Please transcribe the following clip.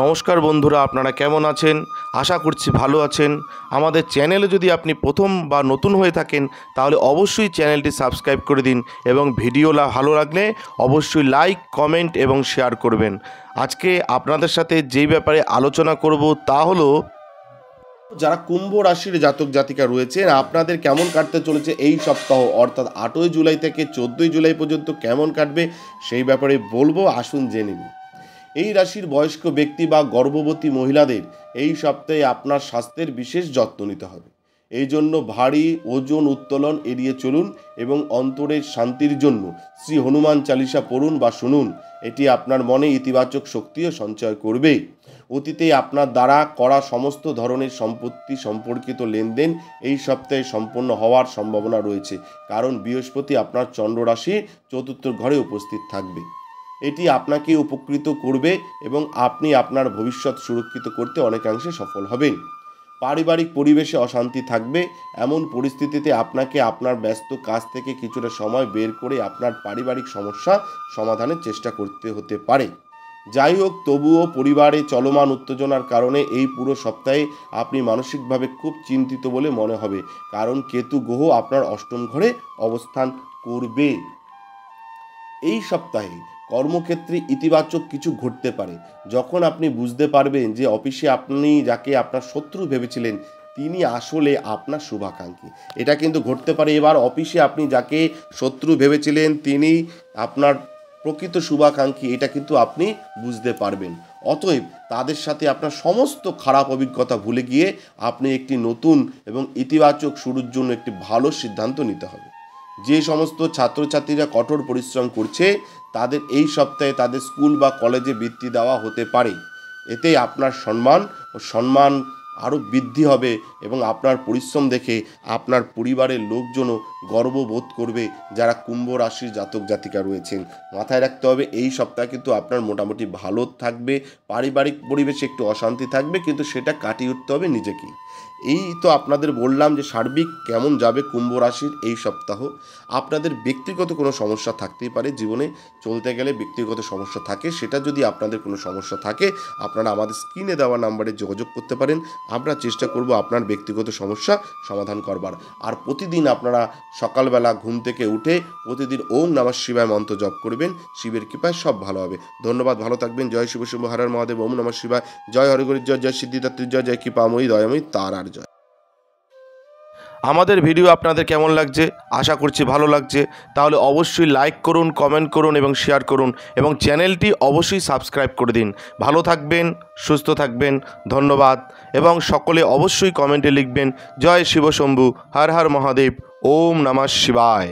নমস্কার বন্ধুরা, আপনারা কেমন আছেন? আশা করছি ভালো আছেন। আমাদের চ্যানেলে যদি আপনি প্রথম বা নতুন হয়ে থাকেন তাহলে অবশ্যই চ্যানেলটি সাবস্ক্রাইব করে দিন এবং ভিডিও ভালো লাগলে অবশ্যই লাইক, কমেন্ট এবং শেয়ার করবেন। আজকে আপনাদের সাথে যেই ব্যাপারে আলোচনা করব তা হলো যারা কুম্ভ রাশির জাতক জাতিকা রয়েছেন আপনাদের কেমন কাটতে চলেছে এই সপ্তাহ, অর্থাৎ 8ই জুলাই থেকে 14ই জুলাই পর্যন্ত কেমন কাটবে সেই ব্যাপারে বলবো। আসুন জেনে নিন। এই রাশির বয়স্ক ব্যক্তি বা গর্ভবতী মহিলাদের এই সপ্তাহে আপনার স্বাস্থ্যের বিশেষ যত্ন নিতে হবে। এই জন্য ভারী ওজন উত্তোলন এড়িয়ে চলুন এবং অন্তরের শান্তির জন্য শ্রী হনুমান চালিসা পড়ুন বা শুনুন। এটি আপনার মনে ইতিবাচক শক্তিও সঞ্চয় করবে। অতীতে আপনার দ্বারা করা সমস্ত ধরনের সম্পত্তি সম্পর্কিত লেনদেন এই সপ্তাহে সম্পন্ন হওয়ার সম্ভাবনা রয়েছে, কারণ বৃহস্পতি আপনার চন্দ্র রাশি চতুর্থ ঘরে উপস্থিত থাকবে। এটি আপনাকে উপকৃত করবে এবং আপনি আপনার ভবিষ্যৎ সুরক্ষিত করতে অনেকাংশে সফল হবেন। পারিবারিক পরিবেশে অশান্তি থাকবে। এমন পরিস্থিতিতে আপনাকে আপনার ব্যস্ত কাজ থেকে কিছুটা সময় বের করে আপনার পারিবারিক সমস্যা সমাধানের চেষ্টা করতে হতে পারে। যাই হোক, তবুও পরিবারে চলমান উত্তেজনার কারণে এই পুরো সপ্তাহে আপনি মানসিকভাবে খুব চিন্তিত বলে মনে হবে, কারণ কেতু গ্রহ আপনার অষ্টম ঘরে অবস্থান করবে। এই সপ্তাহে কর্মক্ষেত্রে ইতিবাচক কিছু ঘটতে পারে। যখন আপনি বুঝতে পারবেন যে অফিসে আপনি যাকে আপনার শত্রু ভেবেছিলেন তিনি আসলে আপনার শুভাকাঙ্ক্ষী, এটা কিন্তু ঘটতে পারে। এবার অফিসে আপনি যাকে শত্রু ভেবেছিলেন তিনি আপনার প্রকৃত শুভাকাঙ্ক্ষী, এটা কিন্তু আপনি বুঝতে পারবেন। অতএব তাদের সাথে আপনার সমস্ত খারাপ অভিজ্ঞতা ভুলে গিয়ে আপনি একটি নতুন এবং ইতিবাচক শুরুর জন্য একটি ভালো সিদ্ধান্ত নিতে হবে। যে সমস্ত ছাত্রছাত্রীরা কঠোর পরিশ্রম করছে তাদের এই সপ্তাহে তাদের স্কুল বা কলেজে বৃত্তি দেওয়া হতে পারে। এতে আপনার সম্মান আরও বৃদ্ধি হবে এবং আপনার পরিশ্রম দেখে আপনার পরিবারের লোকজনও গর্ববোধ করবে যারা কুম্ভ রাশির জাতক জাতিকা রয়েছেন। মাথায় রাখতে হবে এই সপ্তাহে কিন্তু আপনার মোটামুটি ভালো থাকবে। পারিবারিক পরিবেশে একটু অশান্তি থাকবে, কিন্তু সেটা কাটিয়ে উঠতে হবে নিজেকেই। এই তো আপনাদের বললাম যে সার্বিক কেমন যাবে কুম্ভ রাশির এই সপ্তাহ। আপনাদের ব্যক্তিগত কোনো সমস্যা থাকতেই পারে, জীবনে চলতে গেলে ব্যক্তিগত সমস্যা থাকে। সেটা যদি আপনাদের কোনো সমস্যা থাকে আপনারা আমাদের স্ক্রিনে দেওয়া নাম্বারে যোগাযোগ করতে পারেন। আমরা চেষ্টা করব আপনার ব্যক্তিগত সমস্যা সমাধান করবার। আর প্রতিদিন আপনারা সকালবেলা ঘুম থেকে উঠে প্রতিদিন ওম নমঃ শিবায় মন্ত্র জপ করবেন। শিবের কৃপায় সব ভালো হবে। ধন্যবাদ, ভালো থাকবেন। জয় শিব শম্ভু হর হর মহাদেব। ওম নমঃ শিবায়। জয় হরিগরির জয়, জয় সিদ্ধিদাত্রীর জয়, জয় কৃপাময়ী দয়াময়ী তারার জয়। আমাদের ভিডিও আপনাদের কেমন লাগছে? আশা করছি ভালো লাগছে। তাহলে অবশ্যই লাইক করুন, কমেন্ট করুন এবং শেয়ার করুন এবং চ্যানেলটি অবশ্যই সাবস্ক্রাইব করে দিন। ভালো থাকবেন, সুস্থ থাকবেন। ধন্যবাদ। এবং সকলে অবশ্যই কমেন্টে লিখবেন জয় শিব শম্ভু হর হর মহাদেব। ওম নমঃ শিবায়।